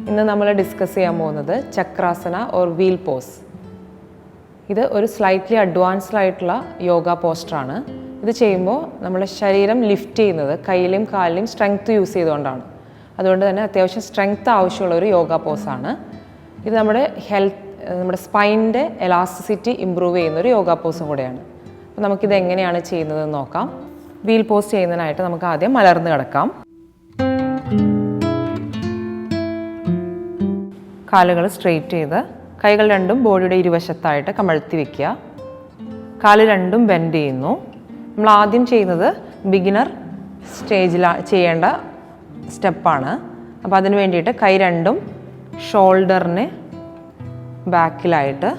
ഇന്ന് നമ്മൾ ഡിസ്കസ് ചെയ്യാൻ പോകുന്നത് ചക്രാസന ഓർ വീൽ പോസ്. ഇത് ഒരു സ്ലൈറ്റ്ലി അഡ്വാൻസ്ഡ് ആയിട്ടുള്ള യോഗ പോസ്റ്ററാണ്. ഇത് ചെയ്യുമ്പോൾ നമ്മുടെ ശരീരം ലിഫ്റ്റ് ചെയ്യുന്നത് കയ്യിലും കാലിലും സ്ട്രെങ്ത് യൂസ് ചെയ്തുകൊണ്ടാണ്. അതുകൊണ്ട് തന്നെ അത്യാവശ്യം സ്ട്രെങ്ത് ആവശ്യമുള്ള ഒരു യോഗ പോസാണ്. ഇത് നമ്മുടെ നമ്മുടെ സ്പൈനിൻ്റെ എലാസ്റ്റിസിറ്റി ഇമ്പ്രൂവ് ചെയ്യുന്ന ഒരു യോഗ പോസും കൂടെയാണ്. അപ്പോൾ നമുക്കിത് എങ്ങനെയാണ് ചെയ്യുന്നതെന്ന് നോക്കാം. വീൽ പോസ് ചെയ്യുന്നതിനായിട്ട് നമുക്ക് ആദ്യം മലർന്ന് കിടക്കാം. കാലുകൾ സ്ട്രെയിറ്റ് ചെയ്ത് കൈകൾ രണ്ടും ബോഡിയുടെ ഇരുവശത്തായിട്ട് കമഴ്ത്തി വയ്ക്കുക. കാല് രണ്ടും ബെൻഡ് ചെയ്യുന്നു. നമ്മൾ ആദ്യം ചെയ്യുന്നത് ബിഗിനർ സ്റ്റേജിൽ ചെയ്യേണ്ട സ്റ്റെപ്പാണ്. അപ്പോൾ അതിന് വേണ്ടിയിട്ട് കൈ രണ്ടും ഷോൾഡറിന് ബാക്കിലായിട്ട്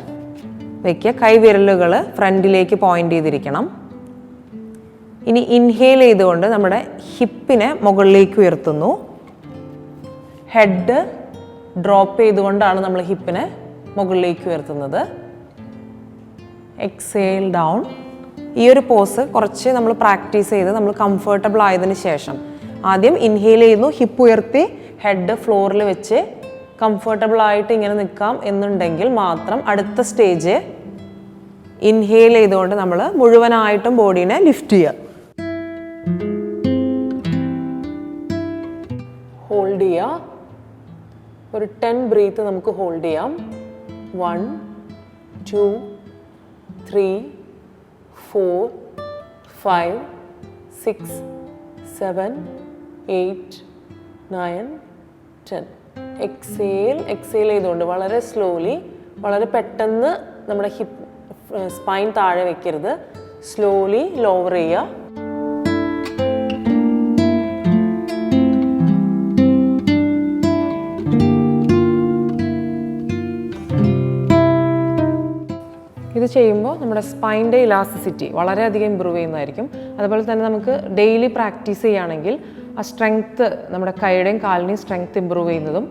വയ്ക്കുക. കൈവിരലുകൾ ഫ്രണ്ടിലേക്ക് പോയിൻ്റ് ചെയ്തിരിക്കണം. ഇനി ഇൻഹേൽ ചെയ്തുകൊണ്ട് നമ്മുടെ ഹിപ്പിനെ മുകളിലേക്ക് ഉയർത്തുന്നു. ഹെഡ് ഡ്രോപ്പ് ചെയ്തുകൊണ്ടാണ് നമ്മൾ ഹിപ്പിനെ മുകളിലേക്ക് ഉയർത്തുന്നത്. Exhale down. ഈ ഒരു പോസ് കുറച്ച് നമ്മൾ പ്രാക്ടീസ് ചെയ്ത് നമ്മൾ കംഫർട്ടബിൾ ആയതിനു ശേഷം ആദ്യം ഇൻഹേൽ ചെയ്യുന്നു, ഹിപ്പ് ഉയർത്തി ഹെഡ് ഫ്ലോറിൽ വെച്ച് കംഫർട്ടബിൾ ആയിട്ട് ഇങ്ങനെ നിൽക്കാം എന്നുണ്ടെങ്കിൽ മാത്രം അടുത്ത സ്റ്റേജ് ഇൻഹേൽ ചെയ്തുകൊണ്ട് നമ്മൾ മുഴുവനായിട്ടും ബോഡീനെ ലിഫ്റ്റ് ചെയ്യുക. ഹോൾഡ് ചെയ്യുക. ഒരു 10 ബ്രീത്ത് നമുക്ക് ഹോൾഡ് ചെയ്യാം. 1 2 3 4 5 6 7 8 9 10. എക്സേൽ ചെയ്തുകൊണ്ട് വളരെ സ്ലോലി, വളരെ പെട്ടെന്ന് നമ്മുടെ സ്പൈൻ താഴെ വെക്കരുത്. സ്ലോലി ലോവർ ചെയ്യുക. ഇത് ചെയ്യുമ്പോൾ നമ്മുടെ സ്പൈൻ്റെ ഇലാസ്റ്റിസിറ്റി വളരെയധികം ഇമ്പ്രൂവ് ചെയ്യുന്നതായിരിക്കും. അതുപോലെ തന്നെ നമുക്ക് ഡെയിലി പ്രാക്ടീസ് ചെയ്യുകയാണെങ്കിൽ ആ സ്ട്രെങ്ത്ത്, നമ്മുടെ കൈയുടെയും കാലിൻ്റെയും സ്ട്രെങ്ത്ത് ഇമ്പ്രൂവ് ചെയ്യുന്നതും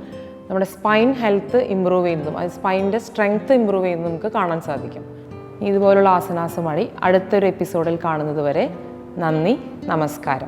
നമ്മുടെ സ്പൈൻ ഹെൽത്ത് ഇമ്പ്രൂവ് ചെയ്യുന്നതും അത് സ്പൈൻ്റെ സ്ട്രെങ്ത്ത് ഇമ്പ്രൂവ് ചെയ്യുന്നതും നമുക്ക് കാണാൻ സാധിക്കും. ഇതുപോലുള്ള ആസനാസ് വഴി അടുത്തൊരു എപ്പിസോഡിൽ കാണുന്നത് വരെ നന്ദി, നമസ്കാരം.